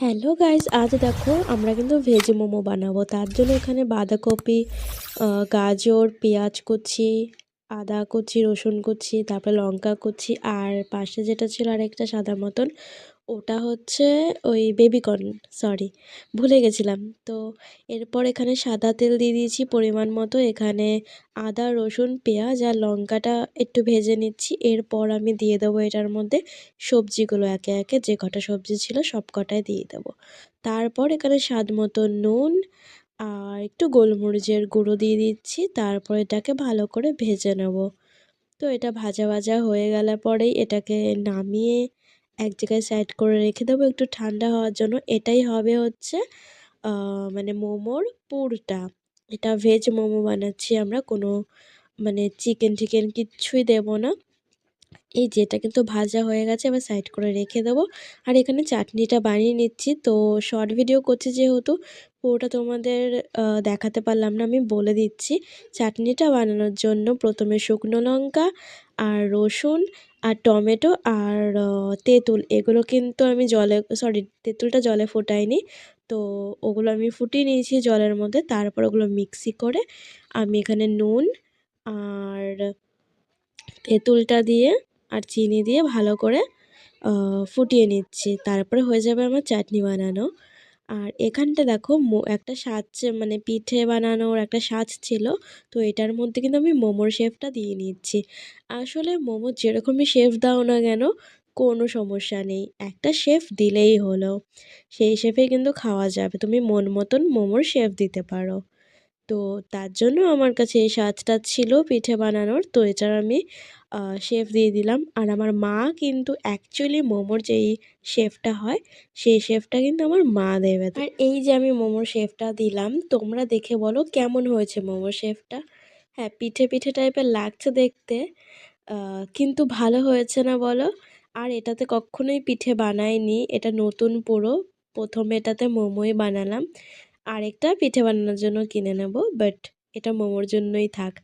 Hello guys, আজ দেখো আমরা কিন্তু ভেজ মোমো বানাবো। তার জন্য এখানে বাঁধাকপি, গাজর, পেঁয়াজ কুচি, আদা কুচি, রসুন কুচি, তারপরে লঙ্কা কুচি, আর পাশে যেটা ছিল আরেকটা সাদা মতন, ওটা হচ্ছে ওই বেবিকর্ন, সরি ভুলে গেছিলাম। তো এরপর এখানে সাদা তেল দিয়ে দিয়েছি পরিমাণ মতো। এখানে আদা, রসুন, পেঁয়াজ আর লঙ্কাটা একটু ভেজে নিচ্ছি। এরপর আমি দিয়ে দেবো এটার মধ্যে সবজিগুলো, একে একে যে কটা সবজি ছিল সব কটাই দিয়ে দেবো। তারপর এখানে স্বাদ মতো নুন আর একটু গোলমরিচের গুঁড়ো দিয়ে দিচ্ছি। তারপর এটাকে ভালো করে ভেজে নেব। তো এটা ভাজা ভাজা হয়ে গেলে পরেই এটাকে নামিয়ে এক জায়গায় সাইড করে রেখে দেবো একটু ঠান্ডা হওয়ার জন্য। এটাই হবে হচ্ছে মানে মোমোর পুরটা। এটা ভেজ মোমো বানাচ্ছি আমরা, কোনো মানে চিকেন টিকেন কিচ্ছুই দেবো না। এই যে এটা কিন্তু ভাজা হয়ে গেছে, এবার সাইড করে রেখে দেবো। আর এখানে চাটনিটা বানিয়ে নিচ্ছি। তো শর্ট ভিডিও করছি যেহেতু পুরোটা তোমাদের দেখাতে পারলাম না, আমি বলে দিচ্ছি। চাটনিটা বানানোর জন্য প্রথমে শুকনো লঙ্কা আর রসুন আর টমেটো আর তেঁতুল, এগুলো কিন্তু আমি জলে, সরি তেঁতুলটা জলে ফোটাইনি, তো ওগুলো আমি ফুটিয়ে নিয়েছি জলের মধ্যে। তারপর ওগুলো মিক্সি করে আমি এখানে নুন আর তেঁতুলটা দিয়ে আর চিনি দিয়ে ভালো করে ফুটিয়ে নিচ্ছি। তারপরে হয়ে যাবে আমার চাটনি বানানো। আর এখানটা দেখো একটা সাজ, মানে পিঠে বানানোর একটা সাজ ছিল। তো এটার মধ্যে কিন্তু আমি মোমোর শেপটা দিয়ে নিচ্ছি। আসলে মোমো যেরকমই শেপ দাও না কেন কোনো সমস্যা নেই, একটা শেপ দিলেই হলো। সেই শেপে কিন্তু খাওয়া যাবে, তুমি মন মতন মোমোর শেপ দিতে পারো। তো তার জন্য আমার কাছে এই সাজটা ছিল পিঠে বানানোর, তো এটার আমি শেফ দিয়ে দিলাম। আর আমার মা কিন্তু অ্যাকচুয়ালি মোমোর যেই শেফটা হয় সেই শেফটা কিন্তু আমার মা দেবে। আর এই যে আমি মোমোর শেফটা দিলাম, তোমরা দেখে বলো কেমন হয়েছে মোমোর শেফটা। হ্যাঁ, পিঠে পিঠে টাইপের লাগছে দেখতে, কিন্তু ভালো হয়েছে না বলো? আর এটাতে কখনোই পিঠে বানাইনি, এটা নতুন পুরো, প্রথমে এটাতে মোমোই বানালাম। আরেকটা পিঠে বানানোর জন্য কিনে নেব, বাট এটা মোমোর জন্যই থাক।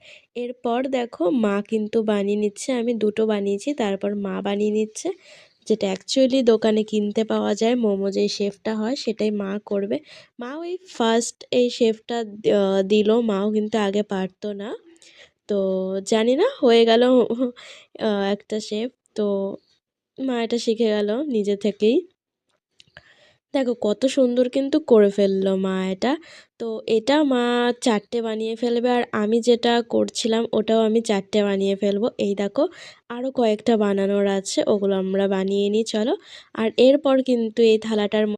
এরপর দেখো মা কিন্তু বানিয়ে নিচ্ছে, আমি দুটো বানিয়েছি, তারপর মা বানিয়ে নিচ্ছে। যেটা অ্যাকচুয়ালি দোকানে কিনতে পাওয়া যায় মোমো যেই শেফটা হয় সেটাই মা করবে। মা ওই ফার্স্ট এই শেফটা দিল, মাও কিন্তু আগে পারতো না। তো জানি না হয়ে গেল একটা শেফ। তো মা এটা শিখে গেল নিজে থেকেই। দেখো কত সুন্দর কিন্তু করে ফেললো মা এটা। তো এটা মা 4টে বানিয়ে ফেলবে, আর আমি যেটা করছিলাম ওটাও আমি 4টে বানিয়ে ফেলবো। এই দেখো আরও কয়েকটা বানানোর আছে, ওগুলো আমরা বানিয়ে নিই চলো। আর এরপর কিন্তু এই থালাটার